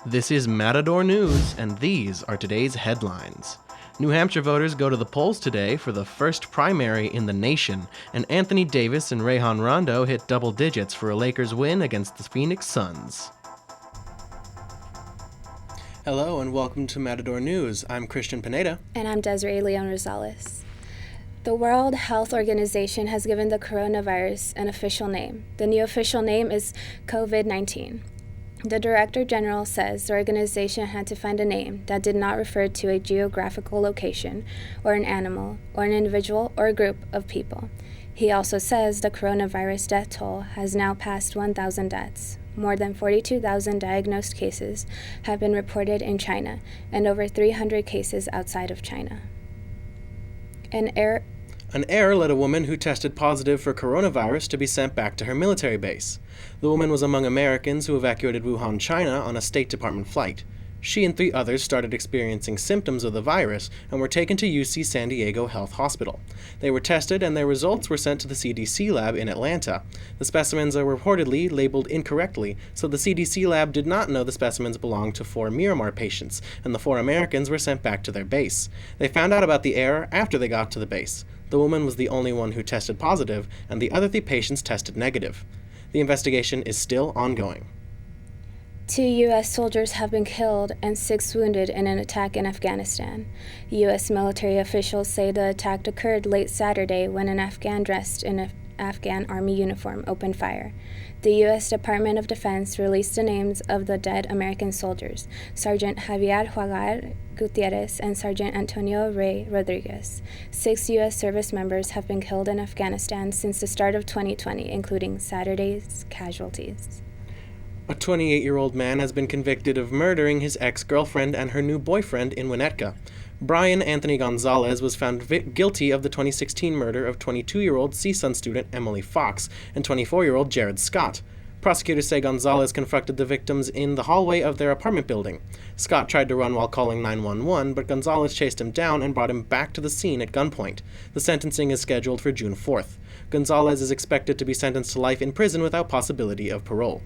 This is Matador News, and these are today's headlines. New Hampshire voters go to the polls today for the first primary in the nation, and Anthony Davis and Rajon Rondo hit double digits for a Lakers win against the Phoenix Suns. Hello and welcome to Matador News. I'm Christian Pineda. And I'm Desiree Rosales. The World Health Organization has given the coronavirus an official name. The new official name is COVID-19. The Director General says the organization had to find a name that did not refer to a geographical location, or an animal, or an individual, or a group of people. He also says the coronavirus death toll has now passed 1,000 deaths. More than 42,000 diagnosed cases have been reported in China, and over 300 cases outside of China. An error led a woman who tested positive for coronavirus to be sent back to her military base. The woman was among Americans who evacuated Wuhan, China on a State Department flight. She and 3 others started experiencing symptoms of the virus and were taken to UC San Diego Health Hospital. They were tested and their results were sent to the CDC lab in Atlanta. The specimens are reportedly labeled incorrectly, so the CDC lab did not know the specimens belonged to 4 Miramar patients, and the 4 Americans were sent back to their base. They found out about the error after they got to the base. The woman was the only one who tested positive, and the other 3 patients tested negative. The investigation is still ongoing. 2 U.S. soldiers have been killed and 6 wounded in an attack in Afghanistan. U.S. military officials say the attack occurred late Saturday when an Afghan dressed in an Afghan Army uniform opened fire. The U.S. Department of Defense released the names of the dead American soldiers, Sergeant Javier Huagar Gutierrez and Sergeant Antonio Rey Rodriguez. 6 U.S. service members have been killed in Afghanistan since the start of 2020, including Saturday's casualties. A 28-year-old man has been convicted of murdering his ex-girlfriend and her new boyfriend in Winnetka. Brian Anthony Gonzalez was found guilty of the 2016 murder of 22-year-old CSUN student Emily Fox and 24-year-old Jared Scott. Prosecutors say Gonzalez confronted the victims in the hallway of their apartment building. Scott tried to run while calling 911, but Gonzalez chased him down and brought him back to the scene at gunpoint. The sentencing is scheduled for June 4th. Gonzalez is expected to be sentenced to life in prison without possibility of parole.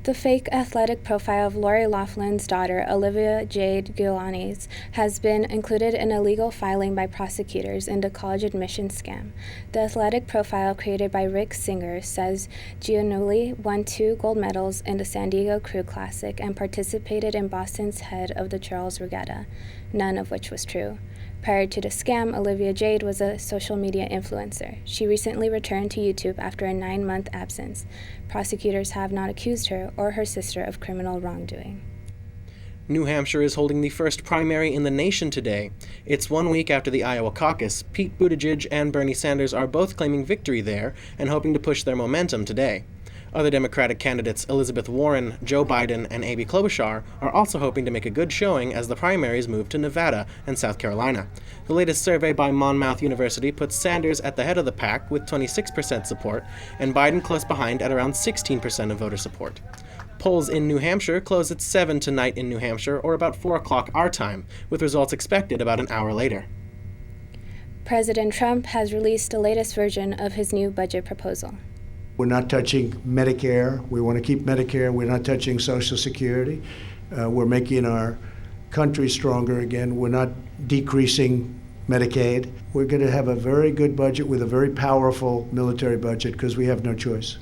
The fake athletic profile of Lori Loughlin's daughter, Olivia Jade Giuliani's, has been included in a legal filing by prosecutors in the college admissions scam. The athletic profile created by Rick Singer says Giannulli won 2 gold medals in the San Diego Crew Classic and participated in Boston's head of the Charles Regatta, none of which was true. Prior to the scam, Olivia Jade was a social media influencer. She recently returned to YouTube after a 9-month absence. Prosecutors have not accused her or her sister of criminal wrongdoing. New Hampshire is holding the first primary in the nation today. It's 1 week after the Iowa caucus. Pete Buttigieg and Bernie Sanders are both claiming victory there and hoping to push their momentum today. Other Democratic candidates, Elizabeth Warren, Joe Biden, and Amy Klobuchar, are also hoping to make a good showing as the primaries move to Nevada and South Carolina. The latest survey by Monmouth University puts Sanders at the head of the pack with 26% support, and Biden close behind at around 16% of voter support. Polls in New Hampshire close at 7 tonight in New Hampshire, or about 4 o'clock our time, with results expected about an hour later. President Trump has released the latest version of his new budget proposal. We're not touching Medicare. We want to keep Medicare. We're not touching Social Security. We're making our country stronger again. We're not decreasing Medicaid. We're going to have a very good budget with a very powerful military budget because we have no choice.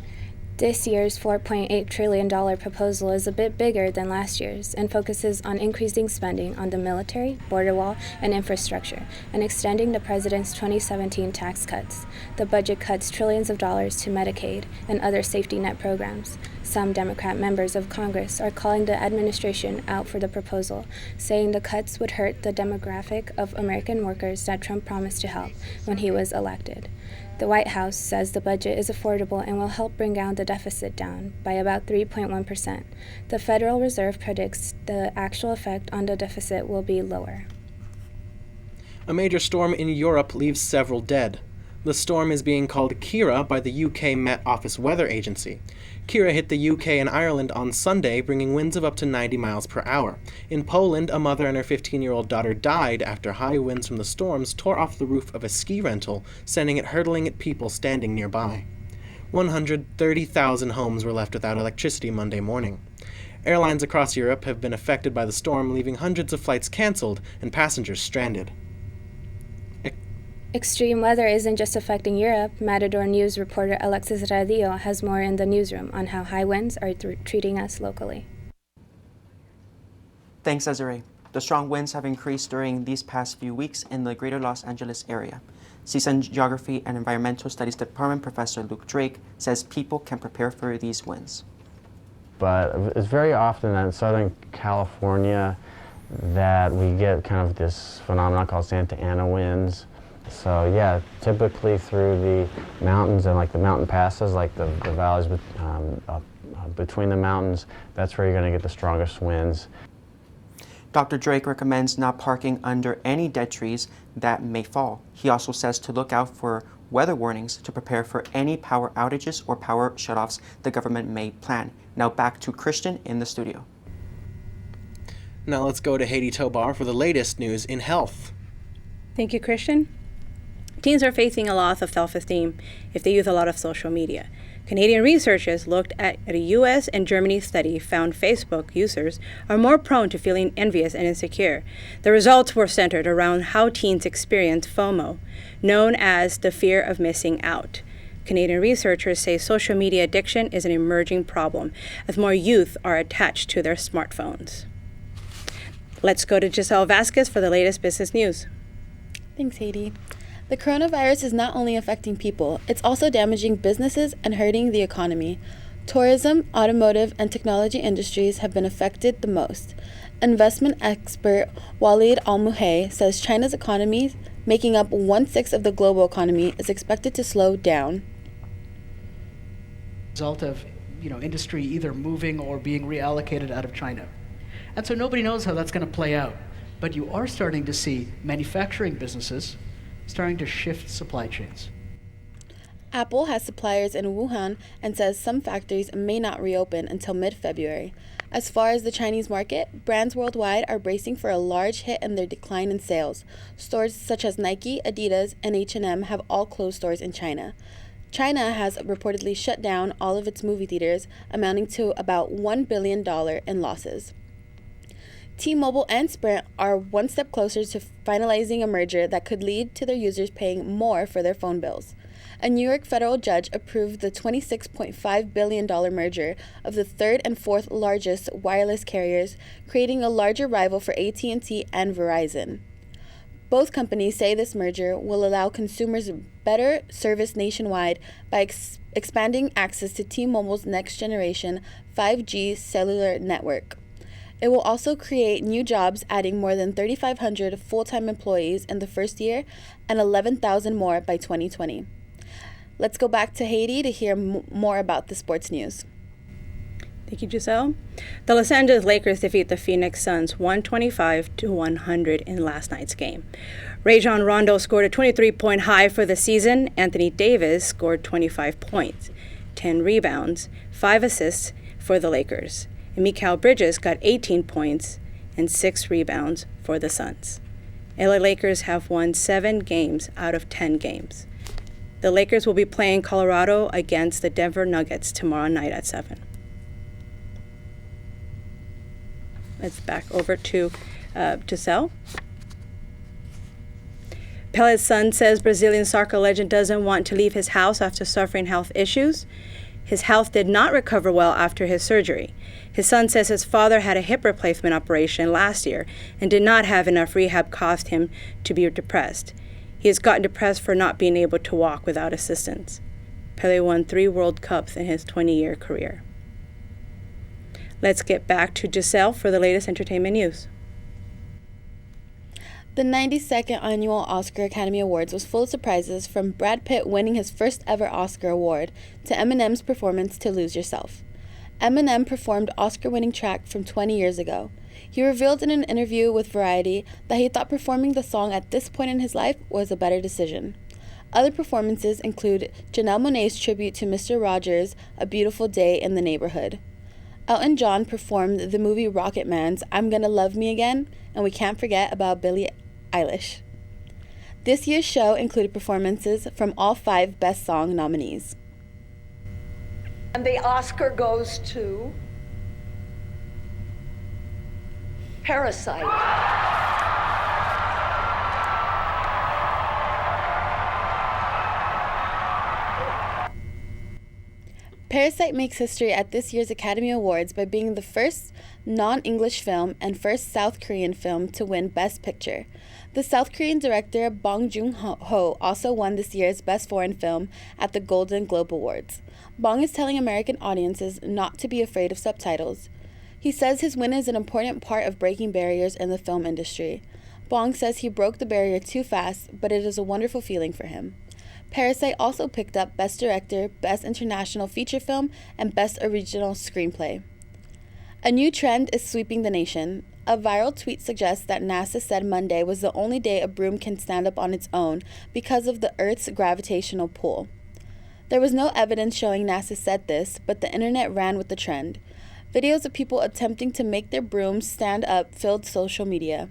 This year's $4.8 trillion proposal is a bit bigger than last year's and focuses on increasing spending on the military, border wall, and infrastructure, and extending the president's 2017 tax cuts. The budget cuts trillions of dollars to Medicaid and other safety net programs. Some Democrat members of Congress are calling the administration out for the proposal, saying the cuts would hurt the demographic of American workers that Trump promised to help when he was elected. The White House says the budget is affordable and will help bring down the deficit down by about 3.1%. The Federal Reserve predicts the actual effect on the deficit will be lower. A major storm in Europe leaves several dead. The storm is being called Kira by the UK Met Office Weather Agency. Kira hit the UK and Ireland on Sunday, bringing winds of up to 90 miles per hour. In Poland, a mother and her 15-year-old daughter died after high winds from the storms tore off the roof of a ski rental, sending it hurtling at people standing nearby. 130,000 homes were left without electricity Monday morning. Airlines across Europe have been affected by the storm, leaving hundreds of flights cancelled and passengers stranded. Extreme weather isn't just affecting Europe. Matador News reporter Alexis Radillo has more in the newsroom on how high winds are treating us locally. Thanks, Desiree. The strong winds have increased during these past few weeks in the greater Los Angeles area. CSUN Geography and Environmental Studies Department Professor Luke Drake says people can prepare for these winds. But it's very often in Southern California that we get kind of this phenomenon called Santa Ana winds. So yeah, typically through the mountains and like the mountain passes, like the valleys between the mountains, that's where you're going to get the strongest winds. Dr. Drake recommends not parking under any dead trees that may fall. He also says to look out for weather warnings to prepare for any power outages or power shutoffs the government may plan. Now back to Christian in the studio. Now let's go to Hadie Tobar for the latest news in health. Thank you, Christian. Teens are facing a loss of self-esteem if they use a lot of social media. Canadian researchers looked at a U.S. and Germany study found Facebook users are more prone to feeling envious and insecure. The results were centered around how teens experience FOMO, known as the fear of missing out. Canadian researchers say social media addiction is an emerging problem as more youth are attached to their smartphones. Let's go to Giselle Vazquez for the latest business news. Thanks, Hadie. The coronavirus is not only affecting people, it's also damaging businesses and hurting the economy. Tourism, automotive, and technology industries have been affected the most. Investment expert Walid Al-Muhay says China's economy, making up 1/6 of the global economy, is expected to slow down. Result of industry either moving or being reallocated out of China. And so nobody knows how that's going to play out. But you are starting to see manufacturing businesses starting to shift supply chains. Apple has suppliers in Wuhan and says some factories may not reopen until mid-February. As far as the Chinese market, brands worldwide are bracing for a large hit in their decline in sales. Stores such as Nike, Adidas, and H&M have all closed stores in China. China has reportedly shut down all of its movie theaters, amounting to about $1 billion in losses. T-Mobile and Sprint are one step closer to finalizing a merger that could lead to their users paying more for their phone bills. A New York federal judge approved the $26.5 billion merger of the third and fourth largest wireless carriers, creating a larger rival for AT&T and Verizon. Both companies say this merger will allow consumers better service nationwide by expanding access to T-Mobile's next-generation 5G cellular network. It will also create new jobs, adding more than 3,500 full-time employees in the first year and 11,000 more by 2020. Let's go back to Hadie to hear more about the sports news. Thank you, Giselle. The Los Angeles Lakers defeat the Phoenix Suns 125-100 in last night's game. Rajon Rondo scored a 23-point high for the season. Anthony Davis scored 25 points, 10 rebounds, 5 assists for the Lakers. And Mikal Bridges got 18 points and 6 rebounds for the Suns. LA Lakers have won 7 games out of 10 games. The Lakers will be playing Colorado against the Denver Nuggets tomorrow night at 7. Let's back over to Giselle. Pele's son says Brazilian soccer legend doesn't want to leave his house after suffering health issues. His health did not recover well after his surgery. His son says his father had a hip replacement operation last year and did not have enough rehab caused him to be depressed. He has gotten depressed for not being able to walk without assistance. Pele won 3 World Cups in his 20-year career. Let's get back to Giselle for the latest entertainment news. The 92nd Annual Oscar Academy Awards was full of surprises, from Brad Pitt winning his first ever Oscar award to Eminem's performance to Lose Yourself. Eminem performed Oscar-winning track from 20 years ago. He revealed in an interview with Variety that he thought performing the song at this point in his life was a better decision. Other performances include Janelle Monáe's tribute to Mr. Rogers' A Beautiful Day in the Neighborhood. Elton John performed the movie Rocketman's I'm Gonna Love Me Again, and we can't forget about Billie Eilish. This year's show included performances from all 5 Best Song nominees. And the Oscar goes to Parasite. Parasite makes history at this year's Academy Awards by being the first non-English film and first South Korean film to win Best Picture. The South Korean director Bong Joon-ho also won this year's Best Foreign Film at the Golden Globe Awards. Bong is telling American audiences not to be afraid of subtitles. He says his win is an important part of breaking barriers in the film industry. Bong says he broke the barrier too fast, but it is a wonderful feeling for him. Parasite also picked up Best Director, Best International Feature Film, and Best Original Screenplay. A new trend is sweeping the nation. A viral tweet suggests that NASA said Monday was the only day a broom can stand up on its own because of the Earth's gravitational pull. There was no evidence showing NASA said this, but the internet ran with the trend. Videos of people attempting to make their brooms stand up filled social media.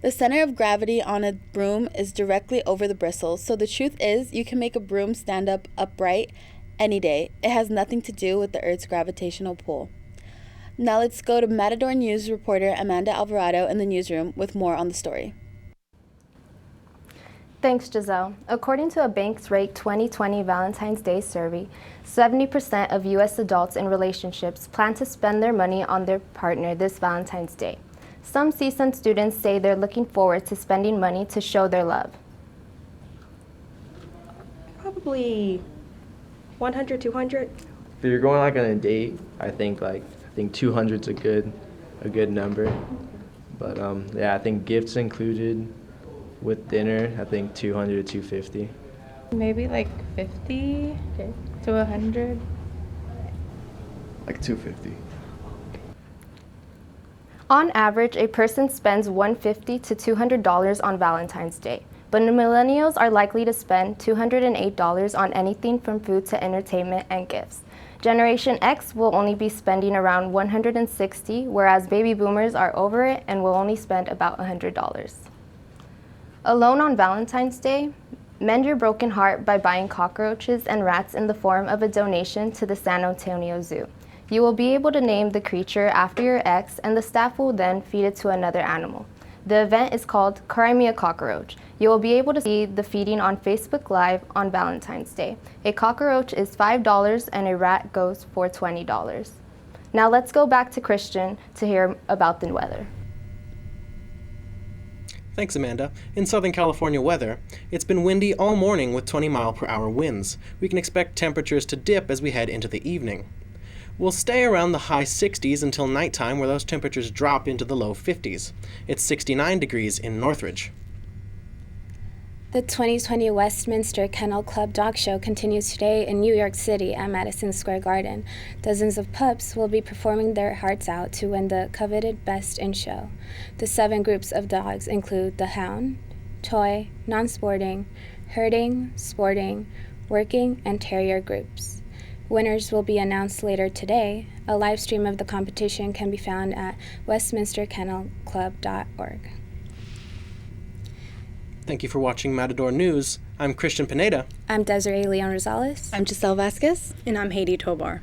The center of gravity on a broom is directly over the bristles, so the truth is you can make a broom stand up upright any day. It has nothing to do with the Earth's gravitational pull. Now let's go to Matador News reporter Amanda Alvarado in the newsroom with more on the story. Thanks, Giselle. According to a Banks Rate 2020 Valentine's Day survey, 70% of U.S. adults in relationships plan to spend their money on their partner this Valentine's Day. Some CSUN students say they're looking forward to spending money to show their love. Probably 100, 200. If you're going like on a date, I think 200's a good number. But yeah, I think gifts included with dinner, I think 200 to 250. Maybe like 50 to 100. Like 250. On average, a person spends $150 to $200 on Valentine's Day, but millennials are likely to spend $208 on anything from food to entertainment and gifts. Generation X will only be spending around $160, whereas baby boomers are over it and will only spend about $100. Alone on Valentine's Day? Mend your broken heart by buying cockroaches and rats in the form of a donation to the San Antonio Zoo. You will be able to name the creature after your ex, and the staff will then feed it to another animal. The event is called Cry Me a Cockroach. You will be able to see the feeding on Facebook Live on Valentine's Day. A cockroach is $5 and a rat goes for $20. Now let's go back to Christian to hear about the weather. Thanks, Amanda. In Southern California weather, it's been windy all morning with 20-mile-per-hour winds. We can expect temperatures to dip as we head into the evening. We'll stay around the high 60s until nighttime, where those temperatures drop into the low 50s. It's 69 degrees in Northridge. The 2020 Westminster Kennel Club Dog Show continues today in New York City at Madison Square Garden. Dozens of pups will be performing their hearts out to win the coveted Best in Show. The 7 groups of dogs include the Hound, Toy, Non-Sporting, Herding, Sporting, Working, and Terrier groups. Winners will be announced later today. A live stream of the competition can be found at westminsterkennelclub.org. Thank you for watching Matador News. I'm Christian Pineda. I'm Desiree Rosales. I'm Giselle Vazquez. And I'm Hadie Tobar.